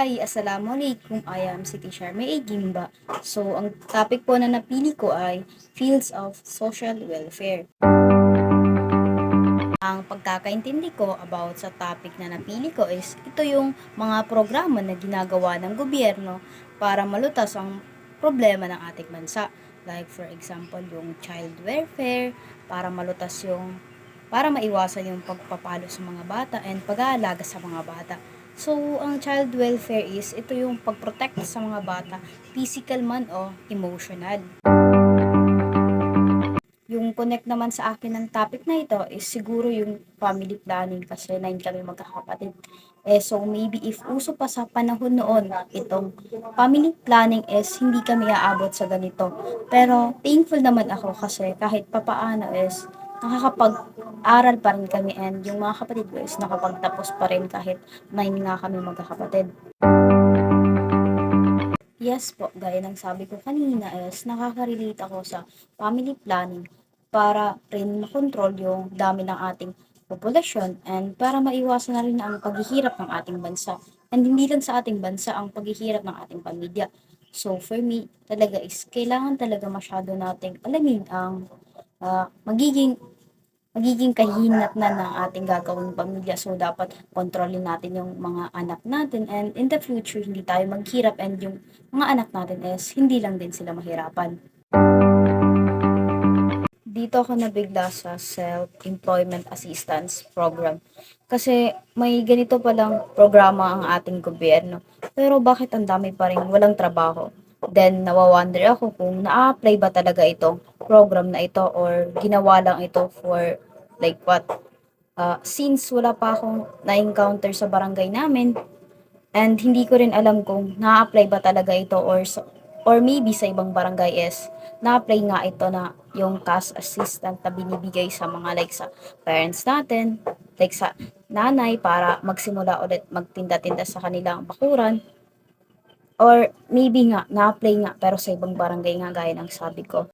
Hi, Assalamualaikum. I am Siti Sharmay Gimba. So, ang topic po na napili ko ay Fields of Social Welfare. Ang pagkakaintindi ko about sa topic na napili ko is ito yung mga programa na ginagawa ng gobyerno para malutas ang problema ng ating bansa. Like for example, yung child welfare, para maiwasan yung pagpapalo sa mga bata and pag-aalaga sa mga bata. So, ang child welfare is ito yung pagprotect sa mga bata, physical man o emotional. Yung connect naman sa akin ng topic na ito is siguro yung family planning kasi 9 kami magkakapatid. So maybe if uso pa sa panahon noon itong family planning is hindi kami aabot sa ganito. Pero thankful naman ako kasi kahit papaano is nakakapag-aral pa rin kami and yung mga kapatid ko is nakapagtapos pa rin kahit 9 nga kami magkakapatid. Yes po, gaya ng sabi ko kanina is nakaka-relate ako sa family planning para rin makontrol yung dami ng ating populasyon and para maiwasan na rin ang paghihirap ng ating bansa. And hindi lang sa ating bansa ang paghihirap ng ating pamilya. So for me, talaga is kailangan talaga masyado nating alamin ang magiging kahinatnan ng ating gagawing pamilya. So, dapat kontrolin natin yung mga anak natin and in the future, hindi tayo maghirap and yung mga anak natin is hindi lang din sila mahirapan. Dito ako nabigla sa Self-Employment Assistance Program. Kasi may ganito palang programa ang ating gobyerno. Pero bakit ang dami pa rin walang trabaho? Then, nawawonder ako kung na-apply ba talaga itong program na ito or ginawa lang ito for like what? Since wala pa akong na-encounter sa barangay namin, and hindi ko rin alam kung na-apply ba talaga ito or maybe sa ibang barangay is na-apply nga ito na yung cash assistant na binibigay sa mga like sa parents natin, like sa nanay para magsimula ulit magtinda-tinda sa kanilang bakuran. Or maybe nga, na-apply nga pero sa ibang barangay nga gaya ng sabi ko.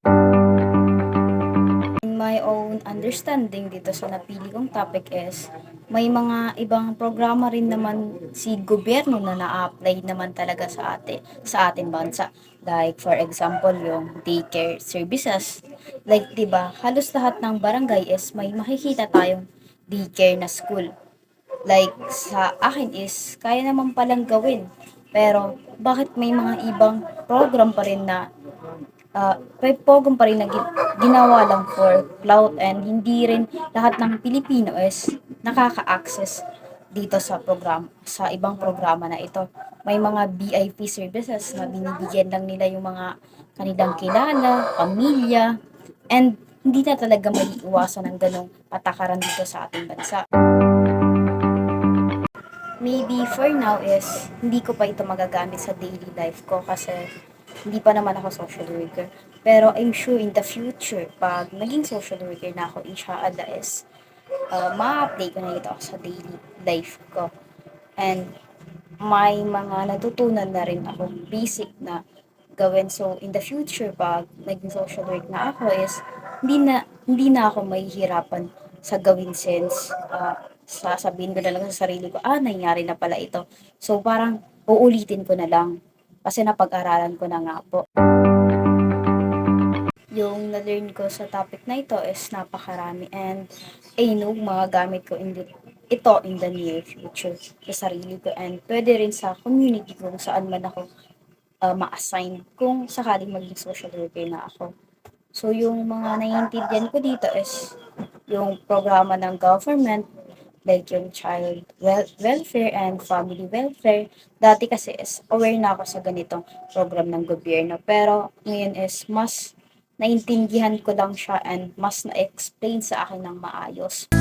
In my own understanding dito sa napili kong topic is may mga ibang programa rin naman si gobyerno na na-apply naman talaga sa ating bansa. Like for example, yung daycare services. Like 'di ba, halos lahat ng barangay is may makikita tayong daycare na school. Like sa akin is kaya naman palang gawin. Pero bakit may mga ibang program pa rin na may program pa rin na ginawa lang for clout and hindi rin lahat ng Pilipino is nakaka-access dito sa ibang programa na ito. May mga VIP services na binibigyan lang nila yung mga kanilang kilala, pamilya, and hindi na talaga may iwasan ng ganong patakaran dito sa ating bansa. Maybe for now is hindi ko pa ito magagamit sa daily life ko kasi hindi pa naman ako social worker. Pero I'm sure in the future, pag naging social worker na ako, inshallah is ma-apply ko na ito sa daily life ko. And may mga natutunan na rin ako basic na gawin. So, in the future, pag naging social work na ako is, hindi na ako mahihirapan sa gawin since sasabihin ko na lang sa sarili ko, nangyari na pala ito. So, parang uulitin ko na lang kasi napag-aralan ko na nga po. Yung na-learn ko sa topic na ito is napakarami and I know magagamit ko ito in the near future sa sarili ko and pwede rin sa community ko kung saan man ako ma-assign kung sakaling maging social worker na ako. So, yung mga naiintindihan ko dito is yung programa ng government, like yung welfare and family welfare. Dati kasi is aware na ako sa ganitong program ng gobyerno. Pero ngayon is mas naintindihan ko lang siya and mas na-explain sa akin ng maayos.